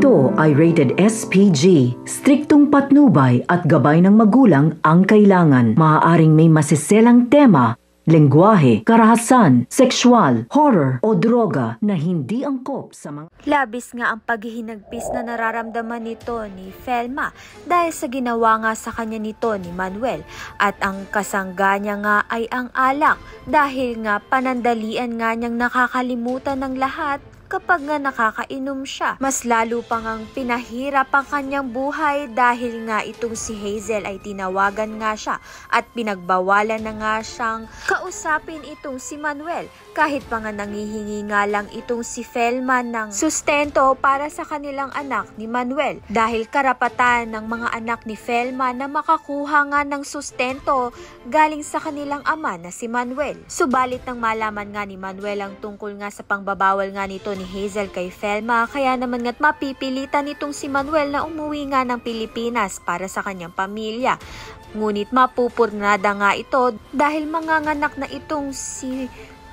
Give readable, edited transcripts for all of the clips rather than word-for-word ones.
Ito ay rated SPG. Striktong patnubay at gabay ng magulang ang kailangan. Maaaring may masiselang tema, lengguwahe, karahasan, sexual, horror o droga na hindi angkop sa mga... Labis nga ang paghihinagpis na nararamdaman nito ni Felma dahil sa ginawa nga sa kanya nito ni Manuel, at ang kasangga niya nga ay ang alak dahil nga panandalian nga niyang nakakalimutan ng lahat kapag nga nakakainom siya. Mas lalo pang ang pinahirap ang kanyang buhay dahil nga itong si Hazel ay tinawagan nga siya at pinagbawalan na nga siyang kausapin itong si Manuel, kahit pa nga nangihingi nga lang itong si Felma ng sustento para sa kanilang anak ni Manuel, dahil karapatan ng mga anak ni Felma na makakuha nga ng sustento galing sa kanilang ama na si Manuel. Subalit nang malaman nga ni Manuel ang tungkol nga sa pangbabawal nga nito ni Hazel kay Felma, kaya naman nga't mapipilitan nitong si Manuel na umuwi nga ng Pilipinas para sa kanyang pamilya. Ngunit mapupurnada nga ito dahil manganganak na itong si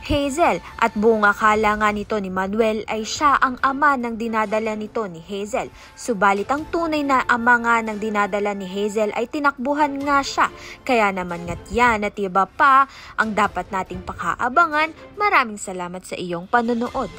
Hazel, at buong akala nga nito ni Manuel ay siya ang ama ng dinadala nito ni Hazel. Subalit ang tunay na ama nga ng dinadala ni Hazel ay tinakbuhan nga siya. Kaya naman nga't yan at iba pa ang dapat nating pakaabangan. Maraming salamat sa iyong panonood.